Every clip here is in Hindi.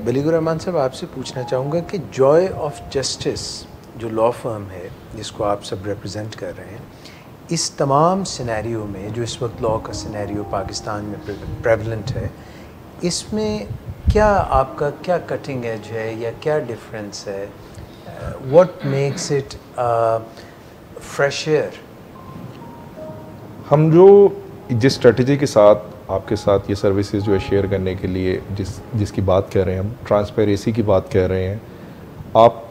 बलीगुर रहमान साहब, आपसे पूछना चाहूँगा कि जॉय ऑफ जस्टिस जो लॉ फर्म है जिसको आप सब रिप्रेजेंट कर रहे हैं, इस तमाम सिनेरियो में जो इस वक्त लॉ का सिनेरियो पाकिस्तान में प्रेवलेंट है, इसमें क्या आपका क्या कटिंग एज है या क्या डिफरेंस है? What makes it fresh air? हम जो जिस स्ट्रेटजी के साथ आपके साथ ये सर्विसेज जो है शेयर करने के लिए जिसकी बात कर रहे हैं, हम ट्रांसपेरेंसी की बात कर रहे हैं। आप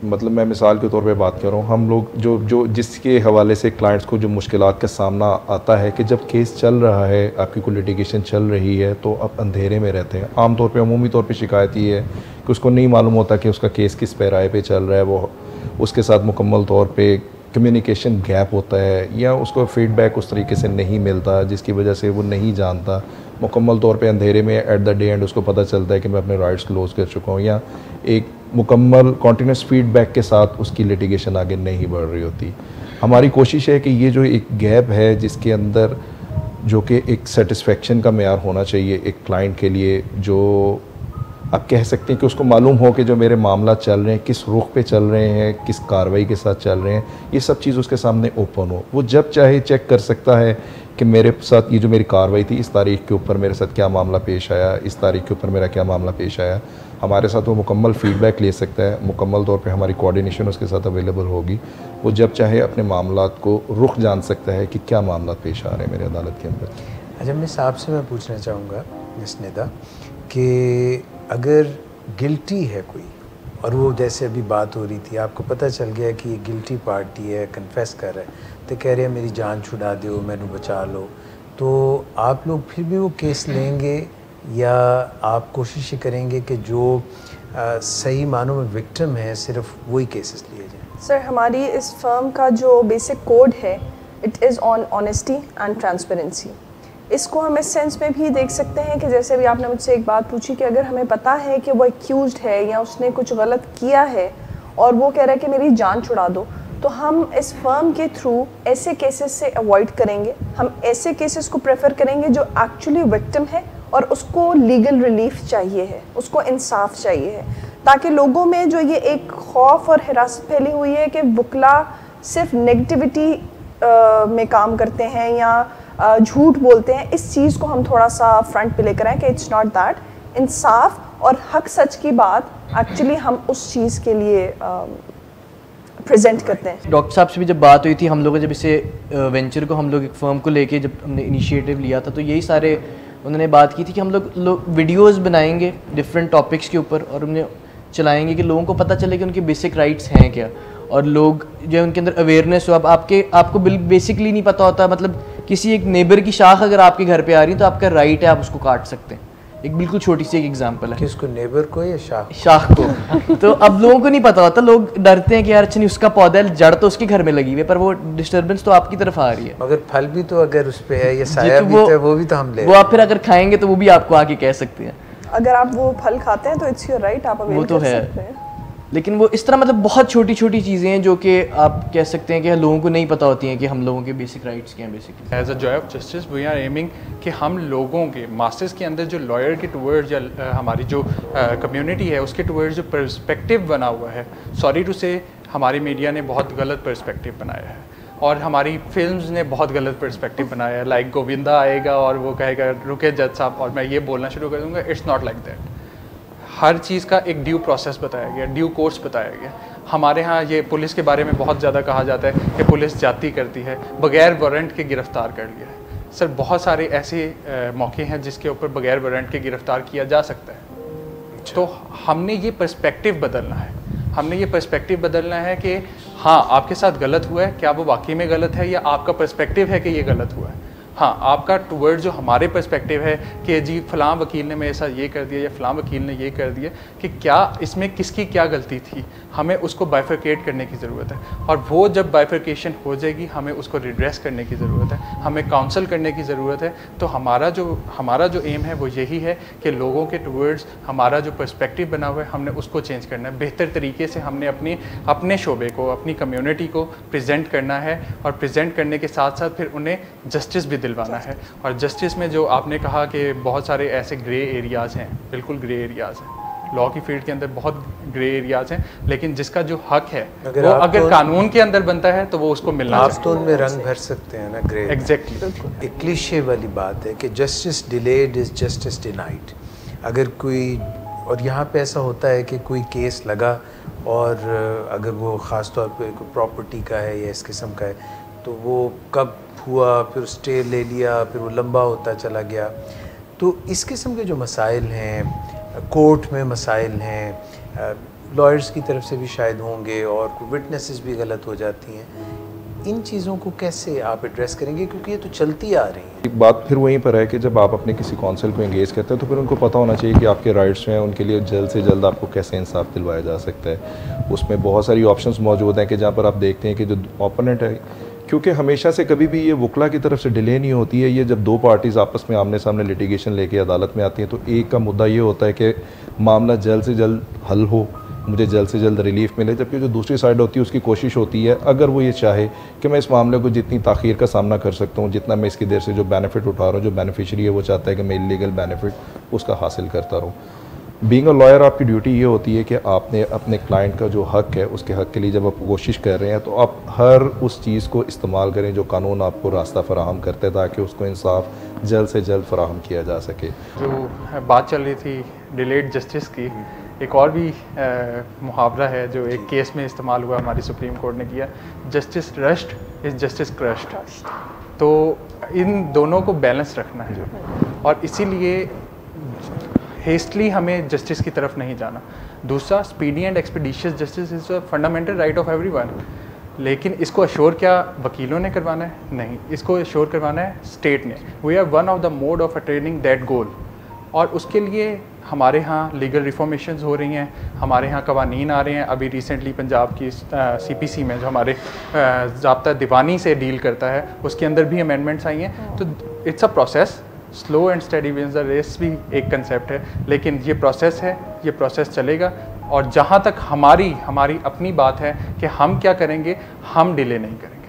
मतलब मैं मिसाल के तौर पे बात कर रहा हूँ, हम लोग जो जिसके हवाले से क्लाइंट्स को जो मुश्किलात का सामना आता है कि जब केस चल रहा है, आपकी कोई लिटिगेशन चल रही है, तो आप अंधेरे में रहते हैं। आमतौर पे अमूमी तौर पे शिकायत ये है कि उसको नहीं मालूम होता कि उसका केस किस पैराए पे चल रहा है, वो उसके साथ मुकम्मल तौर पे कम्युनिकेशन गैप होता है या उसको फीडबैक उस तरीके से नहीं मिलता, जिसकी वजह से वो नहीं जानता। मुकम्मल तौर पे अंधेरे में एट द डे एंड उसको पता चलता है कि मैं अपने राइट्स क्लोज कर चुका हूँ, या एक मुकम्मल कॉन्टीन्यूस फीडबैक के साथ उसकी लिटिगेशन आगे नहीं बढ़ रही होती। हमारी कोशिश है कि ये जो एक गैप है जिसके अंदर जो कि एक सेटिस्फेक्शन का मेयार होना चाहिए एक क्लाइंट के लिए, जो आप कह सकते हैं कि उसको मालूम हो कि जो मेरे मामला चल रहे हैं किस रुख पे चल रहे हैं, किस कार्रवाई के साथ चल रहे हैं, ये सब चीज़ उसके सामने ओपन हो। वो जब चाहे चेक कर सकता है कि मेरे साथ ये जो मेरी कार्रवाई थी, इस तारीख के ऊपर मेरे साथ क्या मामला पेश आया, इस तारीख के ऊपर मेरा क्या मामला पेश आया। हमारे साथ वो मुकम्मल फ़ीडबैक ले सकता है, मुकम्मल तौर पे हमारी कोऑर्डिनेशन उसके साथ अवेलेबल होगी। वो जब चाहे अपने मामलात को रुख जान सकता है कि क्या मामला पेश आ रहे हैं मेरे अदालत के अंदर। अच्छा, मिस आपसे मैं पूछना चाहूँगा मिस निदा कि अगर गिल्टी है कोई और वो जैसे अभी बात हो रही थी, आपको पता चल गया कि ये गिल्टी पार्टी है, कन्फेस कर रहा है, तो कह रहे हैं मेरी जान छुड़ा दो, मैंने बचा लो, तो आप लोग फिर भी वो केस लेंगे या आप कोशिश करेंगे कि जो सही मानों में विक्टिम है सिर्फ वही केसेस लिए जाएं? सर, हमारी इस फर्म का जो बेसिक कोड है, it is on honesty and transparency. इसको हम इस सेंस में भी देख सकते हैं कि जैसे अभी आपने मुझसे एक बात पूछी कि अगर हमें पता है कि वो एक्यूज्ड है या उसने कुछ गलत किया है और वो कह रहा है कि मेरी जान छुड़ा दो, तो हम इस फर्म के थ्रू ऐसे केसेस से अवॉइड करेंगे। हम ऐसे केसेस को प्रेफर करेंगे जो एक्चुअली विक्टिम है और उसको लीगल रिलीफ चाहिए है, उसको इंसाफ चाहिए है, ताकि लोगों में जो ये एक खौफ और हिरासत फैली हुई है कि वकला सिर्फ नेगेटिविटी में काम करते हैं या झूठ बोलते हैं, इस चीज़ को हम थोड़ा सा फ्रंट पे लेकर आए कि इट्स नॉट दैट। इंसाफ और हक सच की बात एक्चुअली हम उस चीज़ के लिए प्रेजेंट करते हैं। डॉक्टर साहब से भी जब बात हुई थी, हम लोग जब इसे वेंचर को हम लोग एक फर्म को लेके जब हमने इनिशिएटिव लिया था, तो यही सारे उन्होंने बात की थी कि हम लोग वीडियोस बनाएंगे डिफरेंट टॉपिक्स के ऊपर और उन्हें चलाएंगे कि लोगों को पता चले कि उनके बेसिक राइट्स हैं क्या, और लोग जो है उनके अंदर अवेयरनेस हो। अब आपको बेसिकली नहीं पता होता, मतलब किसी एक नेबर की शाख अगर आपके घर पे आ रही है तो आपका राइट है, आप उसको काट सकते हैं। एक बिल्कुल छोटी सी एक एग्जांपल है। किसको, नेबर को या शाख को? तो अब लोगों को नहीं पता होता, लोग डरते हैं कि यार अच्छा नहीं, उसका पौधा जड़ तो उसके घर में लगी हुई है पर वो डिस्टर्बेंस तो आपकी तरफ आ रही है। मगर फल भी तो अगर उस पे है या साया भी तो है, वो भी तो हम ले, वो आप फिर अगर खाएंगे तो वो भी आपको आके कह सकते हैं। अगर आप वो फल खाते हैं तो इट्स योर राइट, आप अवेल कर सकते हैं। लेकिन वो इस तरह मतलब बहुत छोटी छोटी चीज़ें हैं जो कि आप कह सकते हैं कि लोगों को नहीं पता होती हैं कि हम लोगों के बेसिक राइट्स क्या हैं। Basically as a joy of justice we are aiming कि हम लोगों के मास्टर्स के अंदर जो लॉयर के टूवर्ड्स या हमारी जो कम्युनिटी है उसके टूवर्ड्स जो पर्सपेक्टिव बना हुआ है, सॉरी टू से हमारी मीडिया ने बहुत गलत पर्सपेक्टिव बनाया है और हमारी फिल्म्स ने बहुत गलत पर्सपेक्टिव बनाया है। लाइक गोविंदा आएगा और वो कहेगा रुके जज साहब और मैं ये बोलना शुरू कर दूँगा, इट्स नॉट लाइक दैट। हर चीज़ का एक ड्यू प्रोसेस बताया गया, ड्यू कोर्स बताया गया। हमारे यहाँ ये पुलिस के बारे में बहुत ज़्यादा कहा जाता है कि पुलिस जाती करती है, बगैर वारंट के गिरफ़्तार कर लिया है। सर, बहुत सारे ऐसे मौके हैं जिसके ऊपर बगैर वारंट के गिरफ़्तार किया जा सकता है। तो हमने ये पर्सपेक्टिव बदलना है, हमने ये पर्सपेक्टिव बदलना है कि हाँ, आपके साथ गलत हुआ है, क्या वो वाकई में गलत है या आपका पर्सपेक्टिव है कि ये गलत हुआ है। हाँ, आपका टूवर्ड जो हमारे पर्सपेक्टिव है कि जी फ़लाँ वकील ने मेरे साथ ये कर दिया या फ़लाँ वकील ने ये कर दिया, कि क्या इसमें किसकी क्या गलती थी, हमें उसको बाइफरकेट करने की ज़रूरत है। और वो जब बाइफरकेशन हो जाएगी हमें उसको रिड्रेस करने की ज़रूरत है, हमें काउंसल करने की ज़रूरत है। तो हमारा जो एम है वो यही है कि लोगों के टूवर्ड्स हमारा जो पर्सपेक्टिव बना हुआ है हमने उसको चेंज करना है। बेहतर तरीके से हमने अपने शोबे को, अपनी कम्युनिटी को प्रेजेंट करना है और प्रेजेंट करने के साथ साथ फिर उन्हें जस्टिस भी दिलवाना है। और जस्टिस में जो आपने कहा कि बहुत सारे ऐसे ग्रे एरियाज़ हैं, बिल्कुल ग्रे एरियाज़ हैं। लॉ की फील्ड के अंदर बहुत ग्रे एरियाज हैं, लेकिन जिसका जो हक है अगर वो आप अगर तो- कानून के अंदर बनता है तो वो उसको मिलना आप चाहिए। तो उनमें रंग भर सकते हैं ना ग्रे। एग्जैक्टली एक क्लीशे वाली बात है कि justice delayed is justice denied. अगर कोई, और यहाँ पे ऐसा होता है कि कोई केस लगा और अगर वो ख़ास तौर पे कोई प्रॉपर्टी का है या इस किस्म का है, तो वो कब हुआ, फिर स्टे ले लिया, फिर वो लंबा होता चला गया। तो इस किस्म के जो मसाइल हैं, कोर्ट में मसाइल हैं, लॉयर्स की तरफ से भी शायद होंगे, और विटनेसेस भी गलत हो जाती हैं, इन चीज़ों को कैसे आप एड्रेस करेंगे, क्योंकि ये तो चलती आ रही है। एक बात फिर वहीं पर है कि जब आप अपने किसी कौंसिल को एंगेज करते हैं तो फिर उनको पता होना चाहिए कि आपके राइट्स हैं, उनके लिए जल्द से जल्द आपको कैसे इंसाफ दिलवाया जा सकता है। उसमें बहुत सारी ऑप्शंस मौजूद हैं कि जहाँ पर आप देखते हैं कि जो ओपोनेंट है, क्योंकि हमेशा से कभी भी ये वकला की तरफ से डिले नहीं होती है, ये जब दो पार्टीज़ आपस में आमने सामने लिटिगेशन लेके अदालत में आती हैं तो एक का मुद्दा ये होता है कि मामला जल्द से जल्द हल हो, मुझे जल्द से जल्द रिलीफ मिले, जबकि जो दूसरी साइड होती है उसकी कोशिश होती है, अगर वो ये चाहे कि मैं इस मामले को जितनी ताख़ीर का सामना कर सकता हूँ, जितना मैं इसकी देर से जो बेनिफिट उठा रहा हूँ, जो बेनिफिशरी है वो चाहता है कि मैं इलीगल बेनिफिट उसका हासिल करता रहूँ। बीइंग अ लॉयर आपकी ड्यूटी ये होती है कि आपने अपने क्लाइंट का जो हक है, उसके हक के लिए जब आप कोशिश कर रहे हैं तो आप हर उस चीज़ को इस्तेमाल करें जो कानून आपको रास्ता फराहम करता है, ताकि उसको इंसाफ जल्द से जल्द फराहम किया जा सके। जो बात चल रही थी डिलेड जस्टिस की, एक और भी मुहावरा है जो एक केस में इस्तेमाल हुआ, हमारी सुप्रीम कोर्ट ने किया, justice rushed is justice crushed. तो इन दोनों को बैलेंस रखना है, और इसीलिए हेस्टली हमें जस्टिस की तरफ नहीं जाना। दूसरा, speedy and expeditious justice is a fundamental right of everyone, लेकिन इसको अश्योर क्या वकीलों ने करवाना है? नहीं, इसको अश्योर करवाना है स्टेट ने। We are one of the mode of attaining that goal, और उसके लिए हमारे यहाँ लीगल रिफॉर्मेशंस हो रही हैं, हमारे यहाँ कवानीन आ रहे हैं। अभी रिसेंटली पंजाब की CPC में जो हमारे ज़ाब्ता दीवानी से डील करता है, उसके अंदर भी अमेंडमेंट्स आई हैं। तो it's a process, slow and steady wins the race भी एक कंसेप्ट है, लेकिन ये प्रोसेस है, ये प्रोसेस चलेगा। और जहाँ तक हमारी अपनी बात है कि हम क्या करेंगे, हम डिले नहीं करेंगे।